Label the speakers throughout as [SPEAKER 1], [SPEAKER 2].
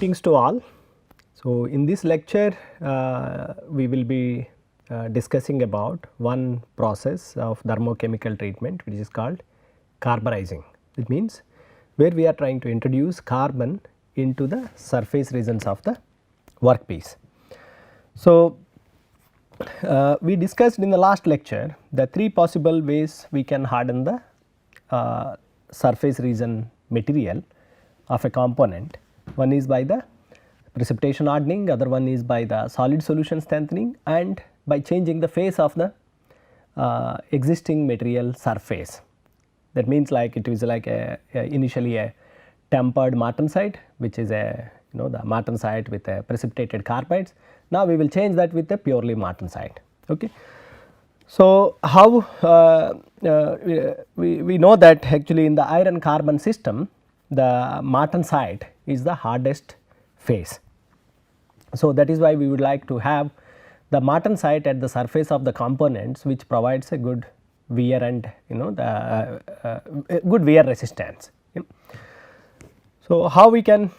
[SPEAKER 1] Greetings to all. So, in this lecture we will be discussing about one process of thermochemical treatment which is called carburizing. It means where we are trying to introduce carbon into the surface regions of the workpiece. So, we discussed in the last lecture the three possible ways we can harden the surface region material of a component. One is by the precipitation hardening, other one is by the solid solution strengthening, and by changing the phase of the existing material surface. That means like it is like initially a tempered martensite, which is a the martensite with a precipitated carbides. Now we will change that with a purely martensite. Okay. So, how we know that actually in the iron carbon system the martensite is the hardest phase. So, that is why we would like to have the martensite at the surface of the components, which provides a good wear and the good wear resistance. So, how we can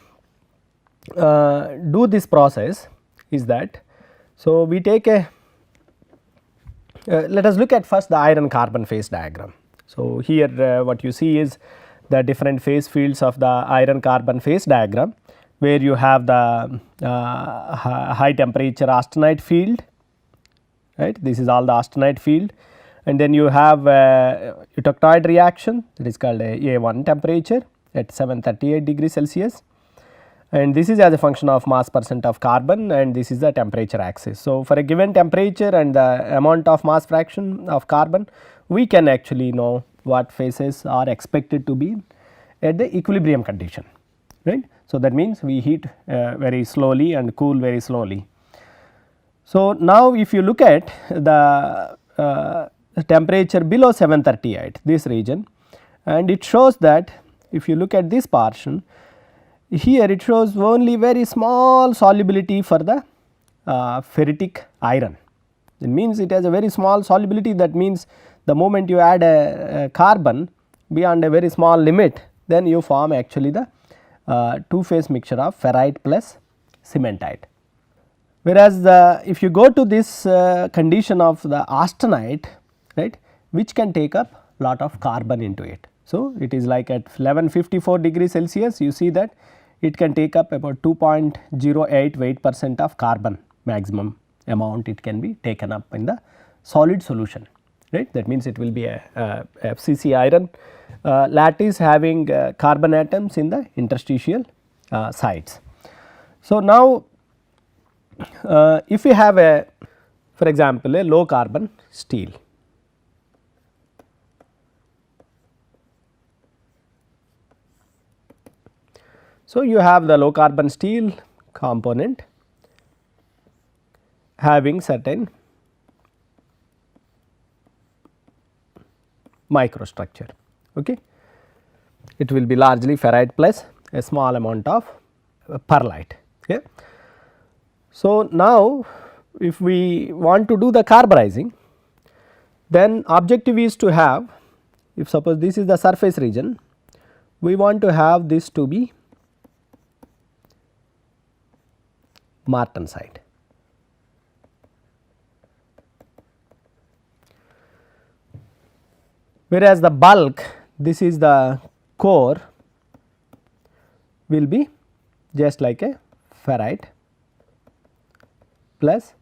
[SPEAKER 1] do this process is that, so we take a let us look at first the iron carbon phase diagram. So, here what you see is the different phase fields of the iron carbon phase diagram, where you have the high temperature austenite field, right. This is all the austenite field, and then you have eutectoid reaction, that is called A1 temperature at 738 degrees Celsius, and this is as a function of mass percent of carbon, and this is the temperature axis. So, for a given temperature and the amount of mass fraction of carbon, we can actually know what phases are expected to be at the equilibrium condition, right. So, that means we heat very slowly and cool very slowly. So, now if you look at the temperature below 738, this region, and it shows that if you look at this portion, here it shows only very small solubility for the ferritic iron. It means it has a very small solubility. That means the moment you add a carbon beyond a very small limit, then you form actually the two phase mixture of ferrite plus cementite. Whereas, if you go to this condition of the austenite, right, which can take up lot of carbon into it. So, it is like at 1154 degrees Celsius, you see that it can take up about 2.08 weight percent of carbon, maximum amount it can be taken up in the solid solution, right. That means it will be a FCC iron lattice having carbon atoms in the interstitial sites. So, now if you have a, for example, a low carbon steel, so you have the low carbon steel component having certain microstructure. Okay. It will be largely ferrite plus a small amount of perlite. Okay. So, now if we want to do the carburizing, then objective is to have, if suppose this is the surface region, we want to have this to be martensite. Whereas, the bulk, this is the core, will be just like a ferrite plus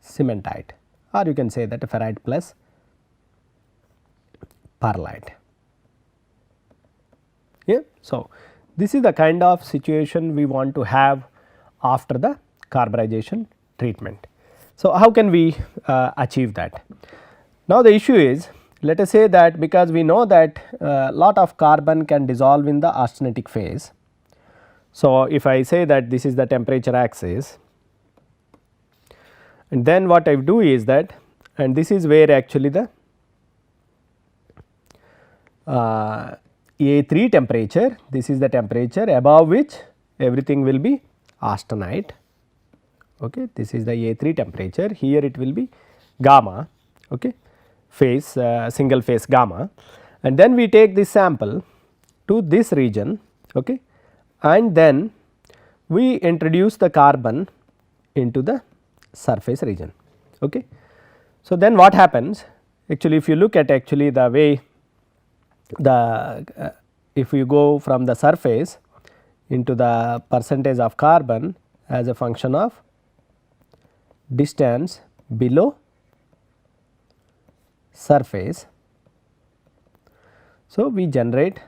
[SPEAKER 1] cementite, or you can say that a ferrite plus perlite. Yeah. So, this is the kind of situation we want to have after the carburization treatment. So, how can we achieve that? Now, the issue is, let us say that because we know that lot of carbon can dissolve in the austenitic phase. So, if I say that this is the temperature axis, and then what I do is that, and this is where actually the A3 temperature, this is the temperature above which everything will be austenite. Okay. This is the A3 temperature, here it will be gamma, okay, phase single phase gamma, and then we take this sample to this region, okay, and then we introduce the carbon into the surface region. Okay. So, then what happens actually, if you look at actually the way the if you go from the surface into the percentage of carbon as a function of distance below surface. So, we generate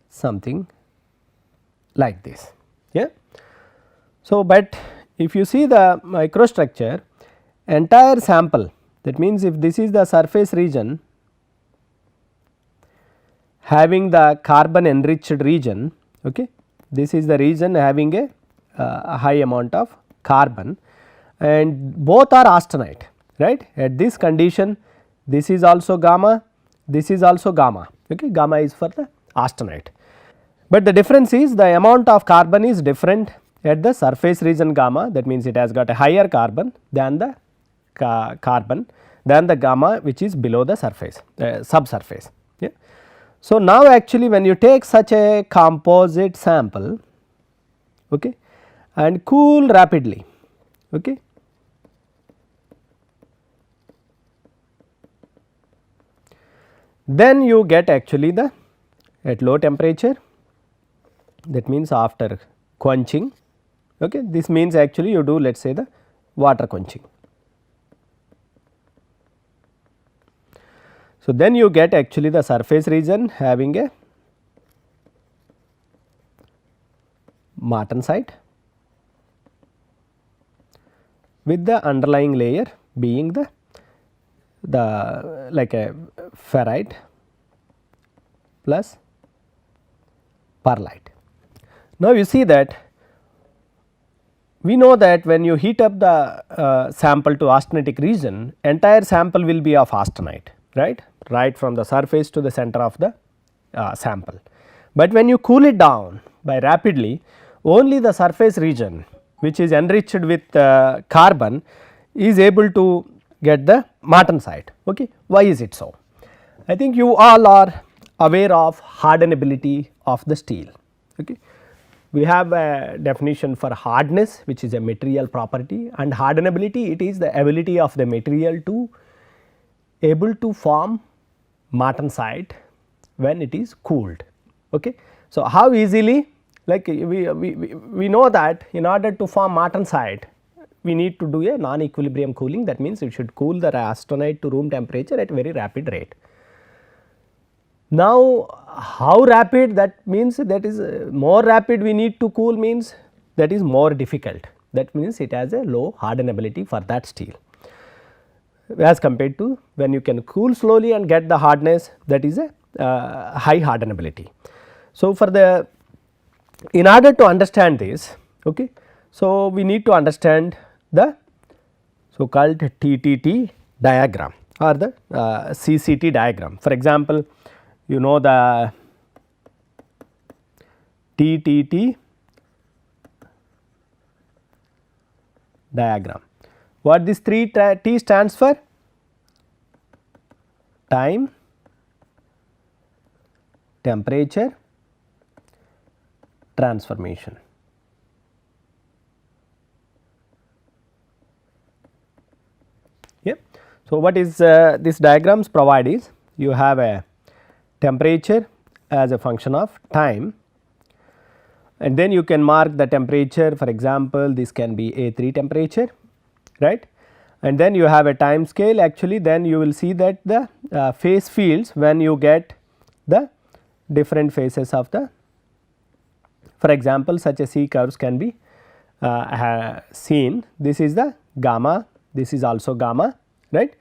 [SPEAKER 1] something like this. Yeah. So, but if you see the microstructure, entire sample, that means if this is the surface region having the carbon enriched region, okay, this is the region having a high amount of carbon and both are austenite, right. At this condition this is also gamma, this is also gamma, okay, gamma is for the austenite. But the difference is the amount of carbon is different at the surface region gamma, that means it has got a higher carbon than the gamma which is below the surface subsurface. Yeah. So, now actually when you take such a composite sample, okay, and cool rapidly, okay, then you get actually the at low temperature, that means after quenching, okay, this means actually you do let us say the water quenching. So, then you get actually the surface region having a martensite with the underlying layer being the like a ferrite plus perlite. Now, you see that we know that when you heat up the sample to austenitic region, entire sample will be of austenite, right from the surface to the center of the sample. But when you cool it down by rapidly, only the surface region which is enriched with carbon is able to get the martensite. Okay. Why is it so? I think you all are aware of hardenability of the steel. Okay. We have a definition for hardness, which is a material property, and hardenability, it is the ability of the material to able to form martensite when it is cooled. Okay. So, how easily, like we know that in order to form martensite we need to do a non-equilibrium cooling, that means we should cool the austenite to room temperature at very rapid rate. Now, how rapid, that means that is more rapid we need to cool means that is more difficult, that means it has a low hardenability for that steel as compared to when you can cool slowly and get the hardness, that is a high hardenability. So, for the in order to understand this, okay, so we need to understand the so called TTT diagram or the CCT diagram. For example, you know the TTT diagram. What this 3 T stands for? Time, temperature, transformation. Yeah. So, what is this diagrams provide is you have a temperature as a function of time, and then you can mark the temperature, for example, this can be A3 temperature, right, and then you have a time scale. Actually, then you will see that the phase fields when you get the different phases of the, for example, such a C curves can be seen. This is the gamma, this is also gamma, right,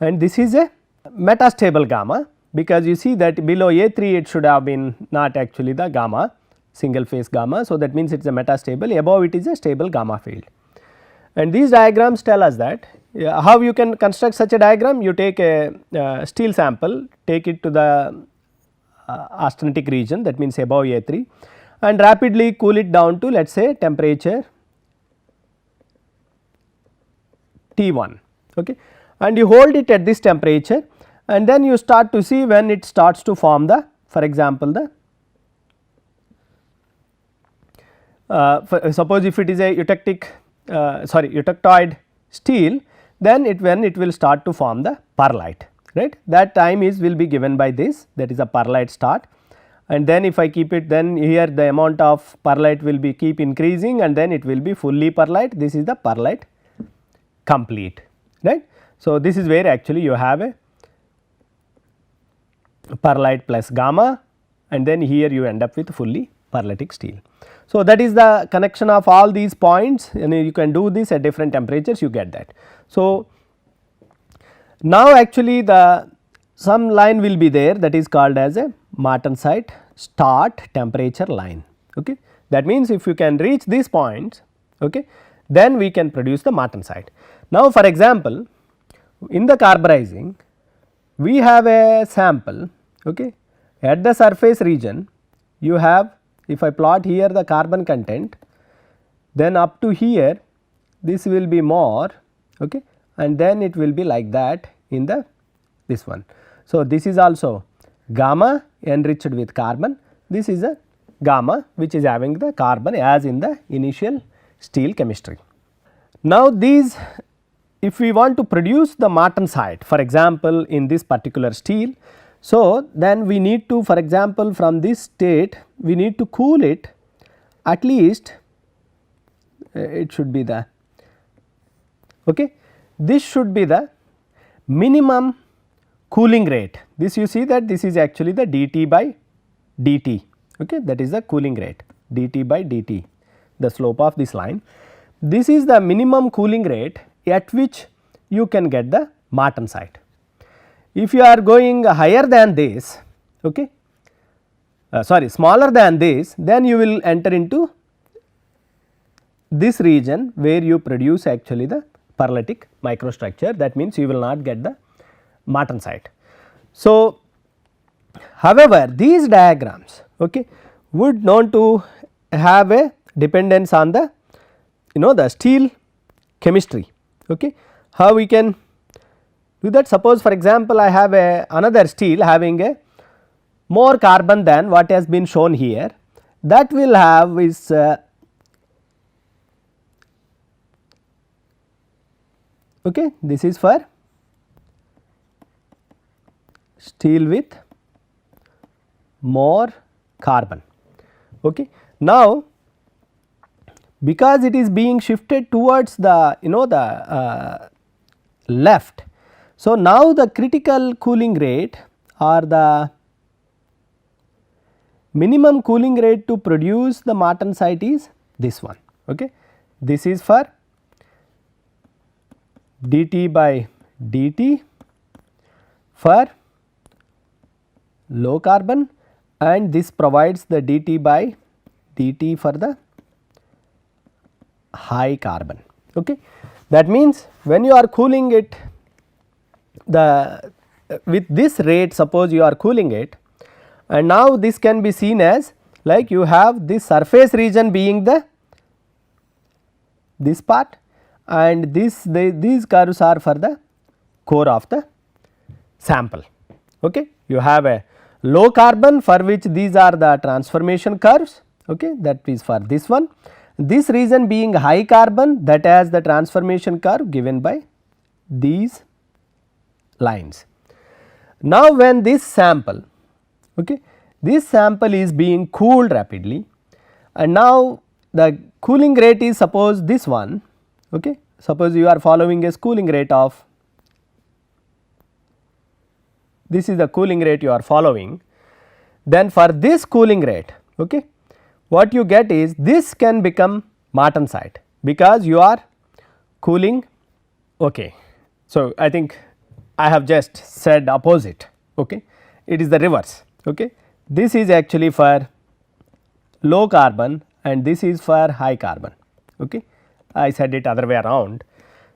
[SPEAKER 1] and this is a metastable gamma, because you see that below A3 it should have been not actually the gamma, single phase gamma. So, that means it is a metastable, above it is a stable gamma field. And these diagrams tell us that how you can construct such a diagram. You take a steel sample, take it to the austenitic region, that means above A3, and rapidly cool it down to, let us say, temperature T1, okay, and you hold it at this temperature, and then you start to see when it starts to form the, for example, the suppose if it is a eutectoid steel, then when it will start to form the perlite, right. That time is will be given by this, that is a perlite start, and then if I keep it, then here the amount of perlite will be keep increasing and then it will be fully perlite. This is the perlite complete, right. So, this is where actually you have a perlite plus gamma, and then here you end up with fully perlitic steel. So, that is the connection of all these points, and you can do this at different temperatures, you get that. So, now actually the some line will be there, that is called as a Martensite start temperature line. Okay. That means, if you can reach these points, okay, then we can produce the Martensite. Now, for example, in the carburizing we have a sample, okay. At the surface region you have, if I plot here the carbon content, then up to here this will be more, okay, and then it will be like that in the this one. So, this is also gamma enriched with carbon, this is a gamma which is having the carbon as in the initial steel chemistry. Now, these, if we want to produce the Martensite, for example, in this particular steel, so then we need to, for example, from this state we need to cool it at least, it should be the, okay, this should be the minimum cooling rate. This you see that this is actually the dT by dt, okay, that is the cooling rate, dT by dt, the slope of this line. This is the minimum cooling rate at which you can get the Martensite. If you are going higher than this, okay, smaller than this, then you will enter into this region where you produce actually the perlitic microstructure, that means you will not get the Martensite. So, however, these diagrams, okay, would known to have a dependence on the the steel chemistry, okay. How we can do that? Suppose for example, I have another steel having a more carbon than what has been shown here, that will have is okay, this is for steel with more carbon. Okay. Now, because it is being shifted towards the the left. So, now the critical cooling rate or the minimum cooling rate to produce the Martensite is this one. Okay. This is for dT by dt for low carbon, and this provides the dT by dt for the high carbon. Okay. That means, when you are cooling it with this rate, suppose you are cooling it, and now this can be seen as like you have this surface region being this part, and these curves are for the core of the sample. Okay. You have a low carbon for which these are the transformation curves, okay, that is for this one. This region being high carbon, that has the transformation curve given by these lines. Now, when this sample, okay, this sample is being cooled rapidly, and now the cooling rate is suppose this one, okay, suppose you are following a cooling rate of, this is the cooling rate you are following, then for this cooling rate, okay, what you get is this can become Martensite, because you are cooling. Okay. So, I think I have just said opposite, okay. It is the reverse, okay. This is actually for low carbon and this is for high carbon, okay. I said it other way around.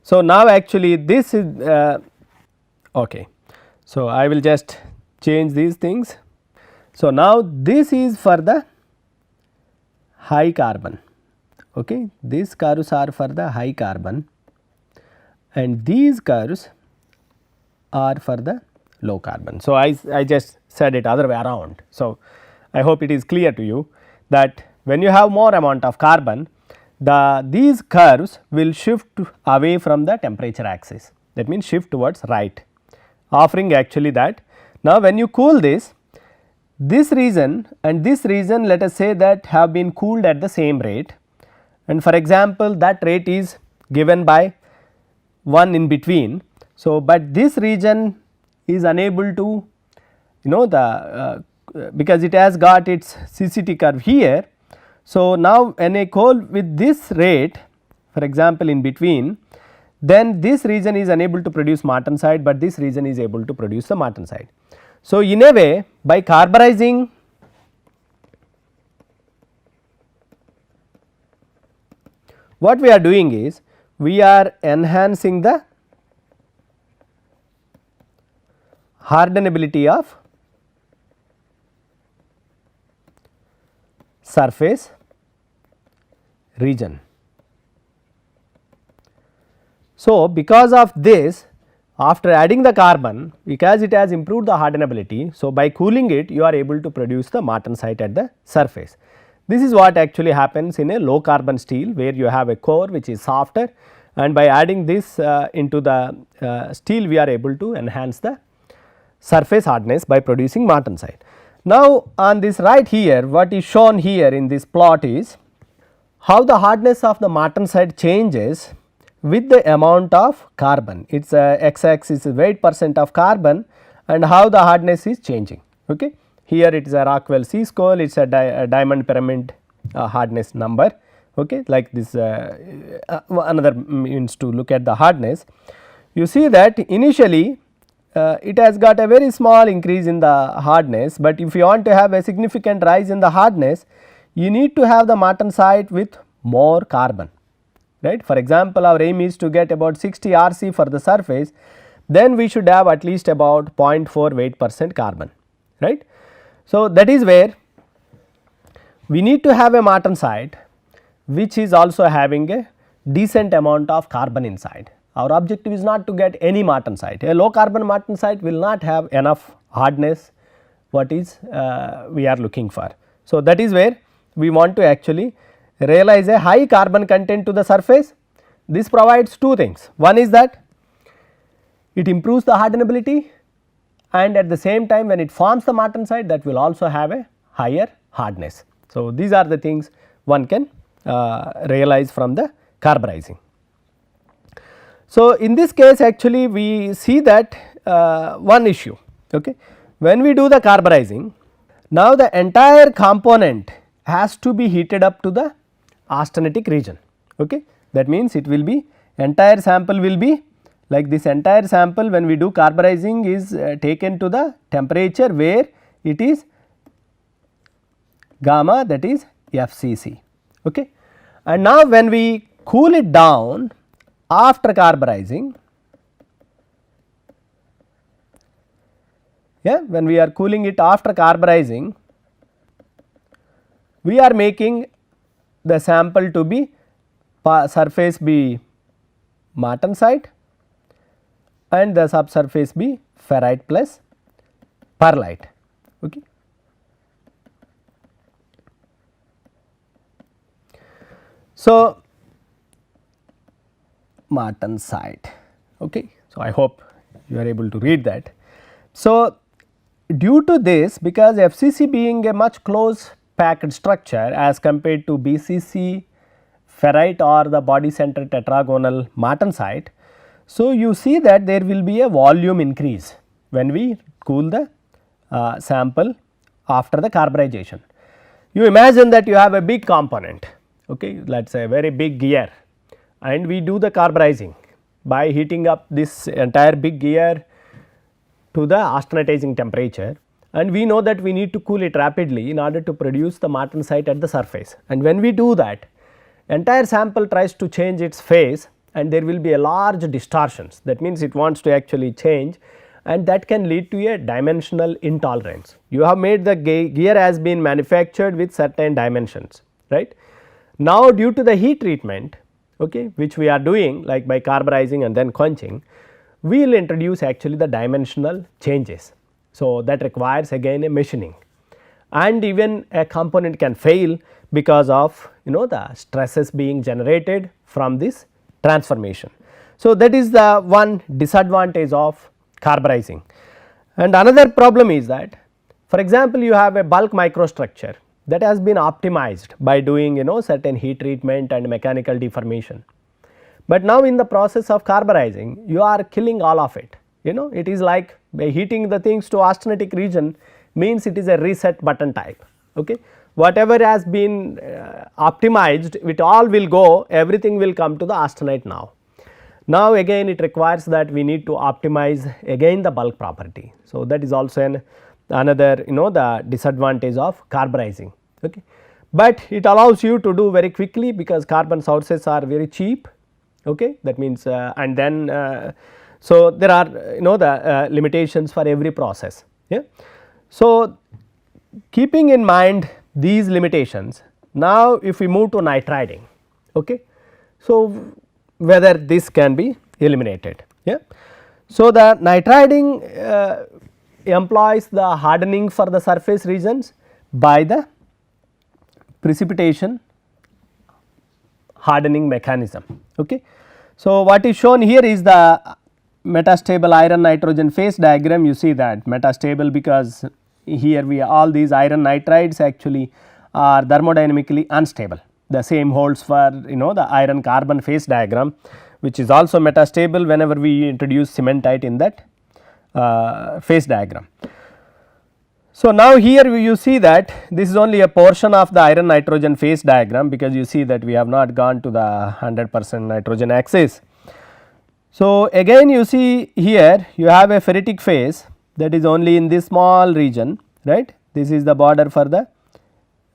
[SPEAKER 1] So, now actually this is okay. So, I will just change these things. So, now this is for the high carbon, okay. These curves are for the high carbon and these curves are for the low carbon. So, I just said it other way around. So, I hope it is clear to you that when you have more amount of carbon, these curves will shift away from the temperature axis, that means shift towards right, offering actually that. Now, when you cool this region and this region, let us say that have been cooled at the same rate, and for example, that rate is given by 1 in between. So, but this region is unable to because it has got its CCT curve here. So, now when I cool with this rate, for example, in between, then this region is unable to produce martensite, but this region is able to produce the martensite. So, in a way, by carburizing what we are doing is we are enhancing the hardenability of surface region. So, because of this, after adding the carbon, because it has improved the hardenability, so by cooling it you are able to produce the martensite at the surface. This is what actually happens in a low carbon steel, where you have a core which is softer, and by adding this into the steel we are able to enhance the surface hardness by producing martensite. Now, on this right here, what is shown here in this plot is how the hardness of the martensite changes with the amount of carbon. It is x axis is weight percent of carbon and how the hardness is changing. Okay. Here it is a Rockwell C-scale, it is a diamond pyramid hardness number, okay, like this another means to look at the hardness. You see that initially it has got a very small increase in the hardness, but if you want to have a significant rise in the hardness, you need to have the martensite with more carbon, right. For example, our aim is to get about 60 Rc for the surface, then we should have at least about 0.4 weight percent carbon, right. So, that is where we need to have a martensite which is also having a decent amount of carbon inside. Our objective is not to get any martensite. A low carbon martensite will not have enough hardness what is we are looking for. So, that is where we want to actually realize a high carbon content to the surface. This provides two things. One is that it improves the hardenability, and at the same time when it forms the martensite, that will also have a higher hardness. So, these are the things one can realize from the carburizing. So, in this case actually we see that one issue, okay. When we do the carburizing, now the entire component has to be heated up to the austenitic region, okay. That means it will be entire sample will be like this, entire sample when we do carburizing is taken to the temperature where it is gamma, that is FCC, okay. And now when we cool it down after carburizing, when we are cooling it after carburizing, we are making the sample to be surface be martensite and the subsurface be ferrite plus perlite, okay. So, martensite, okay. So, I hope you are able to read that. So, due to this, because FCC being a much close packed structure as compared to BCC, ferrite or the body center tetragonal martensite. So, you see that there will be a volume increase when we cool the sample after the carburization. You imagine that you have a big component, okay, let us say a very big gear, and we do the carburizing by heating up this entire big gear to the austenitizing temperature, and we know that we need to cool it rapidly in order to produce the martensite at the surface. And when we do that, entire sample tries to change its phase and there will be a large distortions, that means it wants to actually change, and that can lead to a dimensional intolerance. You have made the gear has been manufactured with certain dimensions, right. Now, due to the heat treatment, okay, which we are doing like by carburizing and then quenching, we will introduce actually the dimensional changes. So, that requires again a machining, and even a component can fail because of the stresses being generated from this transformation. So, that is the one disadvantage of carburizing. And another problem is that, for example, you have a bulk microstructure that has been optimized by doing certain heat treatment and mechanical deformation. But now in the process of carburizing, you are killing all of it. It is like by heating the things to austenitic region means it is a reset button type. Okay. Whatever has been optimized, it all will go, everything will come to the austenite now. Now again it requires that we need to optimize again the bulk property. So, that is also another the disadvantage of carburizing. Okay. But it allows you to do very quickly because carbon sources are very cheap. Okay. That means and then so there are the limitations for every process. Yeah. So, keeping in mind these limitations, now if we move to nitriding, okay. So, whether this can be eliminated. Yeah. So, the nitriding employs the hardening for the surface regions by the precipitation hardening mechanism. Okay. So, what is shown here is the metastable iron nitrogen phase diagram. You see that metastable because here we all these iron nitrides actually are thermodynamically unstable. The same holds for the iron carbon phase diagram, which is also metastable whenever we introduce cementite in that phase diagram. So, now here you see that this is only a portion of the iron nitrogen phase diagram because you see that we have not gone to the 100% nitrogen axis. So, again you see here you have a ferritic phase that is only in this small region, right. This is the border for the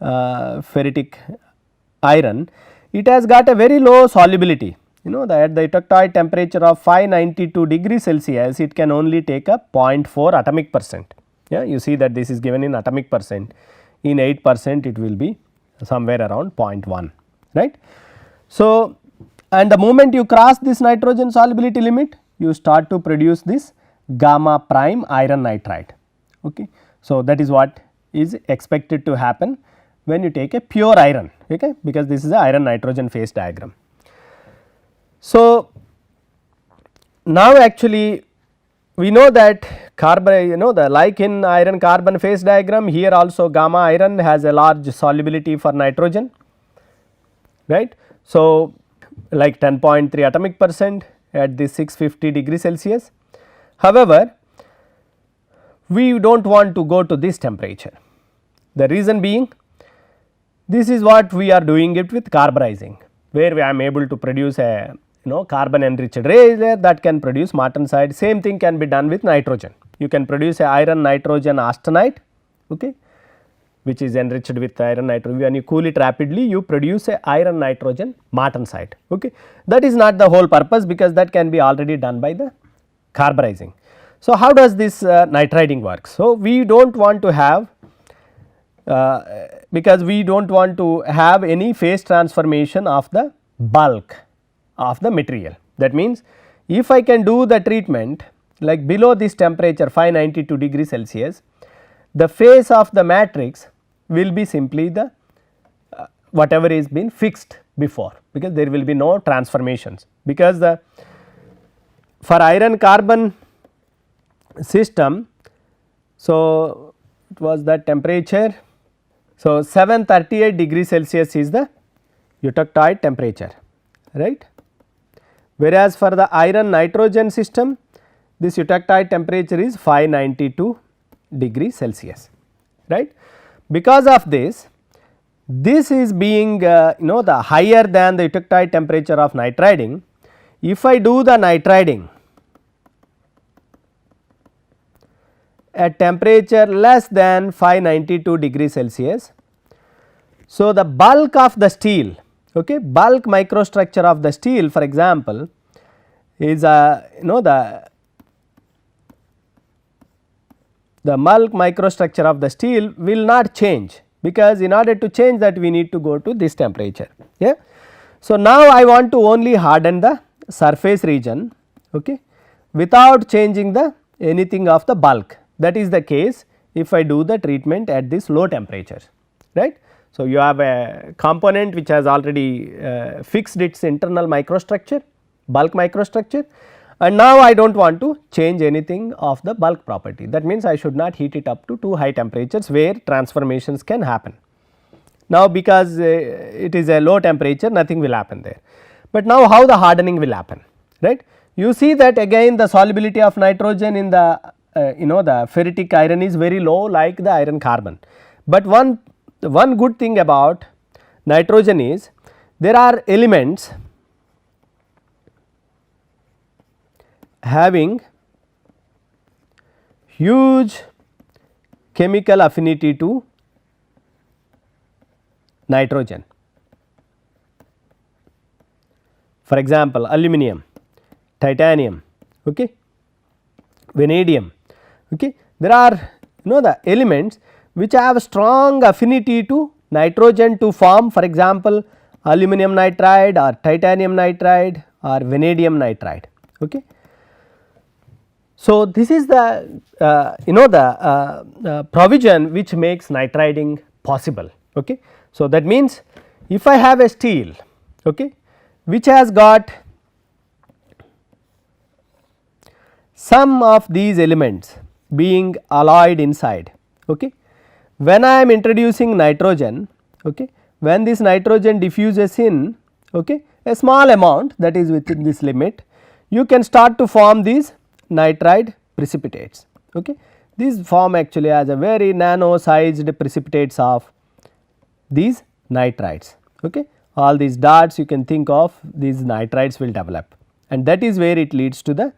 [SPEAKER 1] ferritic iron. It has got a very low solubility, at the eutectoid temperature of 592 degree Celsius it can only take a 0.4 atomic percent. Yeah, you see that this is given in atomic percent, in 8% it will be somewhere around 0.1, right. So, and the moment you cross this nitrogen solubility limit, you start to produce this gamma prime iron nitride. Okay. So, that is what is expected to happen when you take a pure iron, okay, because this is a iron nitrogen phase diagram. So, now actually we know that carbon the like in iron carbon phase diagram, here also gamma iron has a large solubility for nitrogen, right. So, like 10.3 atomic percent at this 650 degree Celsius. However, we do not want to go to this temperature. The reason being, this is what we are doing it with carburizing, where I am able to produce a carbon enriched layer that can produce martensite. Same thing can be done with nitrogen. You can produce a iron nitrogen austenite, okay, which is enriched with iron nitrogen. When you cool it rapidly, you produce a iron nitrogen martensite. Okay. That is not the whole purpose because that can be already done by the carburizing. So, how does this nitriding work? So, we do not want to have because we do not want to have any phase transformation of the bulk of the material. That means, if I can do the treatment like below this temperature 592 degree Celsius, the phase of the matrix will be simply the whatever is been fixed before, because there will be no transformations, because the for iron carbon system. So, it was that temperature. So, 738 degree Celsius is the eutectoid temperature, right. Whereas, for the iron nitrogen system, this eutectoid temperature is 592 degree Celsius, right. Because of this, this is being the higher than the eutectoid temperature of nitriding. If I do the nitriding at temperature less than 592 degree Celsius, so the bulk of the steel, okay, bulk microstructure of the steel, for example, is the bulk microstructure of the steel will not change, because in order to change that we need to go to this temperature. Yeah. So, now I want to only harden the surface region, okay, without changing the anything of the bulk. That is the case if I do the treatment at this low temperatures, right. So, you have a component which has already fixed its internal microstructure, bulk microstructure, and now I do not want to change anything of the bulk property. That means, I should not heat it up to too high temperatures where transformations can happen. Now, because it is a low temperature, nothing will happen there, but now how the hardening will happen, right. You see that again the solubility of nitrogen in the the ferritic iron is very low like the iron carbon, but one good thing about nitrogen is there are elements having huge chemical affinity to nitrogen. For example, aluminum, titanium, okay, vanadium, okay. There are the elements which have strong affinity to nitrogen to form, for example, aluminum nitride or titanium nitride or vanadium nitride. Okay. So, this is the provision which makes nitriding possible. Okay. So, that means if I have a steel, okay, which has got some of these elements being alloyed inside, okay, when I am introducing nitrogen, okay, when this nitrogen diffuses in, okay, a small amount, that is within this limit, you can start to form these nitride precipitates. Okay. These form actually as a very nano sized precipitates of these nitrides. Okay. All these dots you can think of, these nitrides will develop, and that is where it leads to the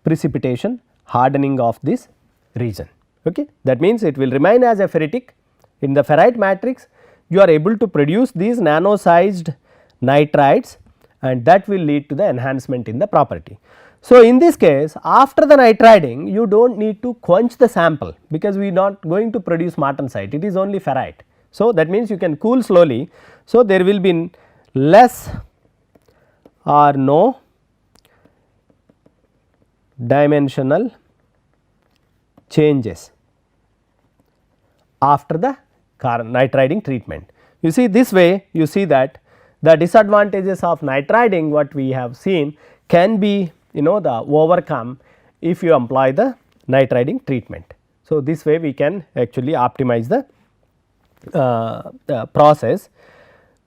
[SPEAKER 1] precipitation hardening of this region. Okay. That means, it will remain as a ferritic. In the ferrite matrix you are able to produce these nano sized nitrides, and that will lead to the enhancement in the property. So, in this case, after the nitriding you do not need to quench the sample, because we are not going to produce martensite, it is only ferrite. So, that means you can cool slowly. So, there will be less or no dimensional changes after the nitriding treatment. You see, this way you see that the disadvantages of nitriding what we have seen can be the overcome if you employ the nitriding treatment. So, this way we can actually optimize the process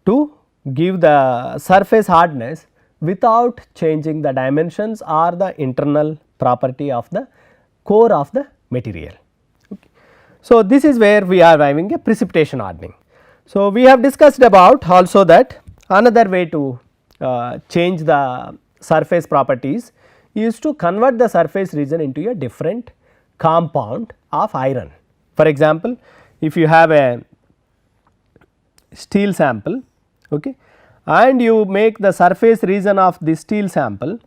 [SPEAKER 1] to give the surface hardness without changing the dimensions or the internal property of the core of the material. Okay. So, this is where we are having a precipitation hardening. So, we have discussed about also that another way to change the surface properties is to convert the surface region into a different compound of iron. For example, if you have a steel sample, okay, and you make the surface region of the steel sample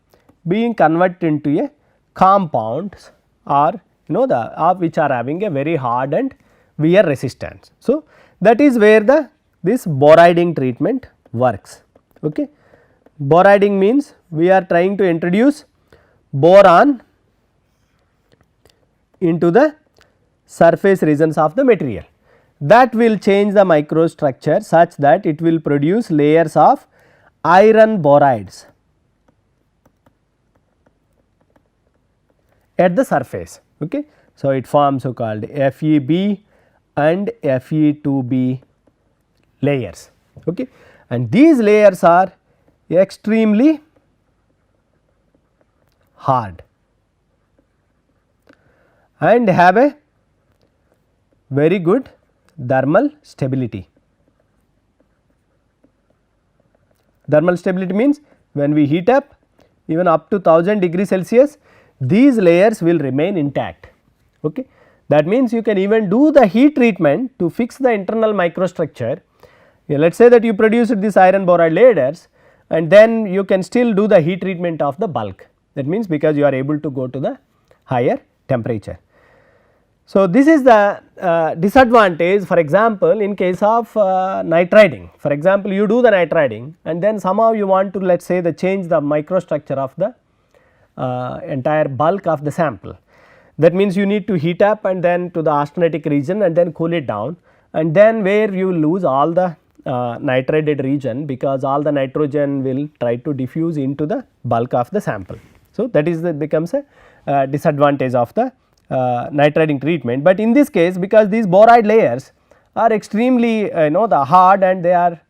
[SPEAKER 1] being converted into a compounds or which are having a very hard and wear resistance. So, that is where this boriding treatment works. Okay. Boriding means we are trying to introduce boron into the surface regions of the material. That will change the microstructure such that it will produce layers of iron borides at the surface. Okay. So, it forms so called FeB and Fe2B layers, okay, and these layers are extremely hard and have a very good thermal stability. Thermal stability means when we heat up even up to 1000 degrees Celsius, these layers will remain intact. Okay. That means, you can even do the heat treatment to fix the internal microstructure. Let us say that you produced this iron boride layers, and then you can still do the heat treatment of the bulk. That means, because you are able to go to the higher temperature. So, this is the disadvantage, for example, in case of nitriding. For example, you do the nitriding and then somehow you want to, let us say, change the microstructure of the entire bulk of the sample. That means you need to heat up and then to the austenitic region and then cool it down, and then where you lose all the nitrided region, because all the nitrogen will try to diffuse into the bulk of the sample. So, that is becomes a disadvantage of the nitriding treatment, but in this case because these boroid layers are extremely the hard and they are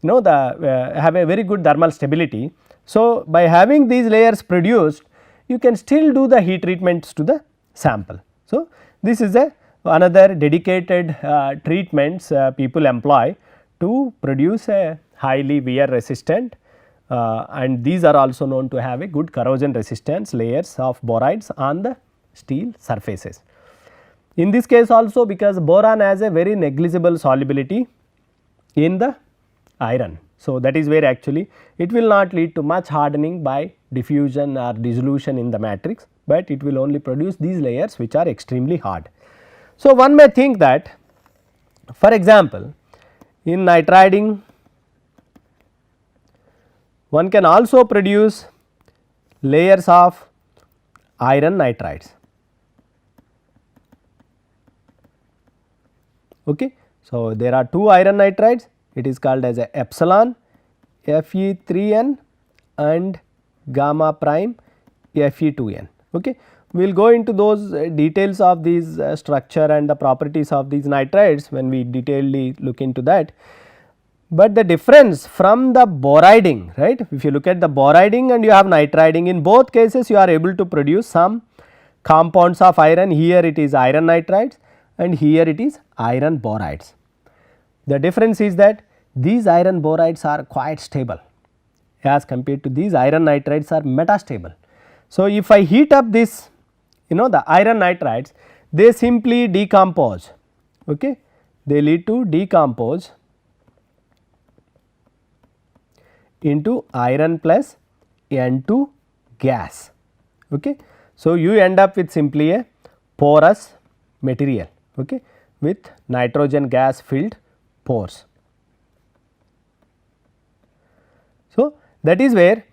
[SPEAKER 1] have a very good thermal stability. So, by having these layers produced, you can still do the heat treatments to the sample. So, this is another dedicated treatments people employ to produce a highly wear resistant and these are also known to have a good corrosion resistance layers of borides on the steel surfaces. In this case also, because boron has a very negligible solubility in the iron. So, that is where actually it will not lead to much hardening by diffusion or dissolution in the matrix, but it will only produce these layers which are extremely hard. So, one may think that for example, in nitriding one can also produce layers of iron nitrides. Okay. So, there are two iron nitrides, it is called as a epsilon Fe3n and gamma prime Fe2n. Okay. We will go into those details of these structure and the properties of these nitrides when we detailedly look into that. But the difference from the boriding, right, if you look at the boriding and you have nitriding, in both cases you are able to produce some compounds of iron. Here it is iron nitrides and here it is iron borides. The difference is that these iron borides are quite stable as compared to these iron nitrides are metastable. So, if I heat up this the iron nitrides, they simply decompose, okay. They lead to decompose into iron plus N2 gas. Okay. So, you end up with simply a porous material, okay, with nitrogen gas filled pores. So, that is where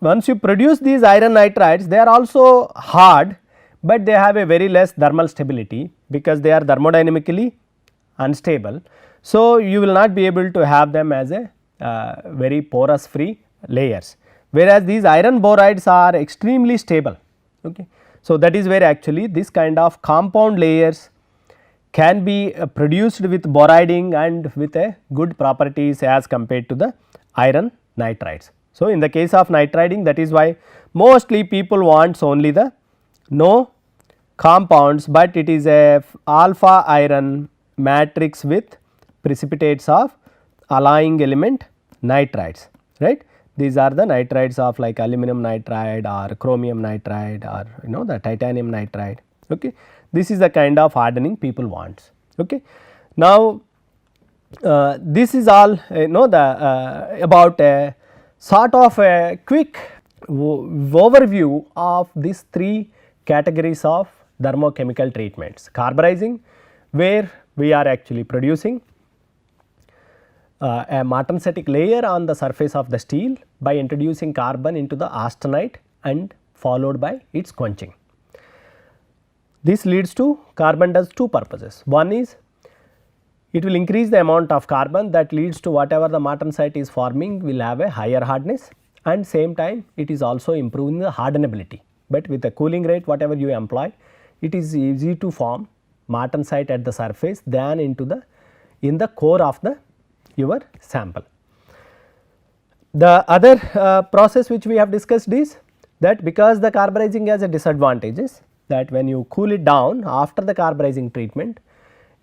[SPEAKER 1] once you produce these iron nitrides, they are also hard, but they have a very less thermal stability because they are thermodynamically unstable. So, you will not be able to have them as a very porous free layers, whereas these iron borides are extremely stable. Okay. So, that is where actually this kind of compound layers can be produced with boriding and with a good properties as compared to the iron nitrides. So, in the case of nitriding, that is why mostly people wants only the no compounds, but it is a alpha iron matrix with precipitates of alloying element nitrides, right. These are the nitrides of like aluminum nitride or chromium nitride or the titanium nitride. Okay. This is the kind of hardening people wants. Okay. Now, this is all the about a sort of a quick overview of these three categories of thermochemical treatments. Carburizing, where we are actually producing a martensitic layer on the surface of the steel by introducing carbon into the austenite and followed by its quenching. This leads to carbon does two purposes. One is it will increase the amount of carbon that leads to whatever the martensite is forming will have a higher hardness, and same time it is also improving the hardenability, but with the cooling rate whatever you employ, it is easy to form martensite at the surface than in the core of the your sample. The other process which we have discussed is that because the carburizing has a disadvantages, that when you cool it down after the carburizing treatment,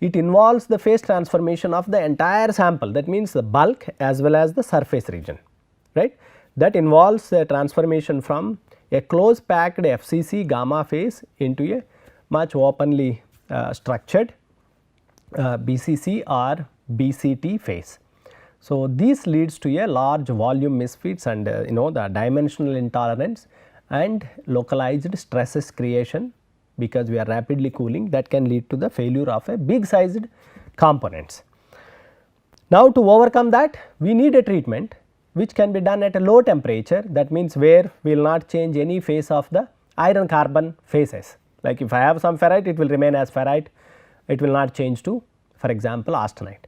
[SPEAKER 1] it involves the phase transformation of the entire sample, that means the bulk as well as the surface region, right. That involves a transformation from a close packed FCC gamma phase into a much openly structured BCC or BCT phase. So, this leads to a large volume misfits and the dimensional intolerance and localized stresses creation, because we are rapidly cooling, that can lead to the failure of a big sized components. Now, to overcome that, we need a treatment which can be done at a low temperature, that means where we will not change any phase of the iron carbon phases. like if I have some ferrite, it will remain as ferrite, it will not change to, for example, austenite.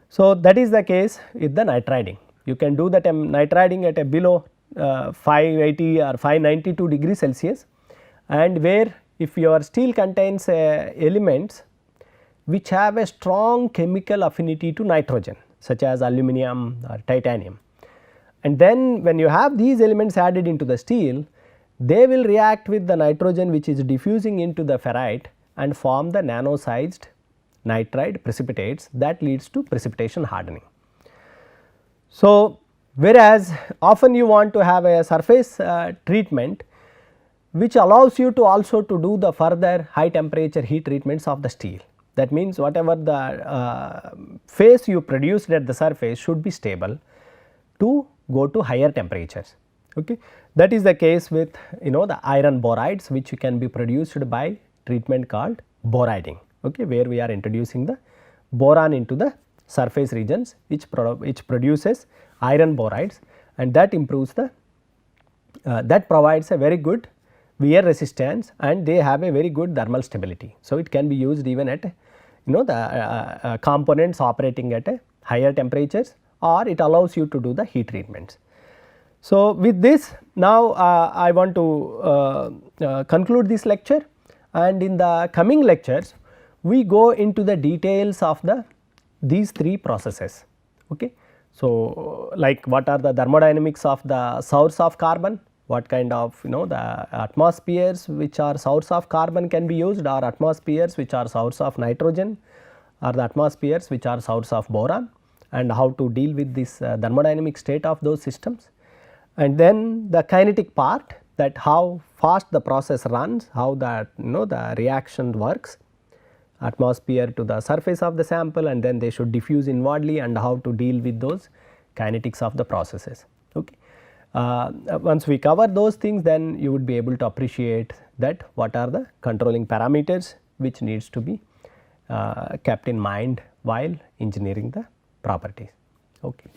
[SPEAKER 1] So, that is the case with the nitriding. You can do that nitriding at a below 580 or 592 degrees Celsius, and where if your steel contains elements which have a strong chemical affinity to nitrogen, such as aluminum or titanium. And then when you have these elements added into the steel, they will react with the nitrogen which is diffusing into the ferrite and form the nano sized nitride precipitates that leads to precipitation hardening. So, whereas often you want to have a surface treatment which allows you to also to do the further high temperature heat treatments of the steel. That means, whatever the phase you produced at the surface should be stable to go to higher temperatures. Okay. That is the case with the iron borides, which can be produced by treatment called boriding, okay, where we are introducing the boron into the surface regions which produces iron borides, and that improves the that provides a very good wear resistance and they have a very good thermal stability. So, it can be used even at the components operating at a higher temperatures, or it allows you to do the heat treatments. So, with this now I want to conclude this lecture, and in the coming lectures we go into the details of these three processes. Okay. So, like what are the thermodynamics of the source of carbon, what kind of the atmospheres which are source of carbon can be used, or atmospheres which are source of nitrogen, or the atmospheres which are source of boron, and how to deal with this thermodynamic state of those systems. And then the kinetic part, that how fast the process runs, how that the reaction works, atmosphere to the surface of the sample, and then they should diffuse inwardly, and how to deal with those kinetics of the processes. Okay. Once we cover those things, then you would be able to appreciate that what are the controlling parameters which needs to be kept in mind while engineering the properties. Okay.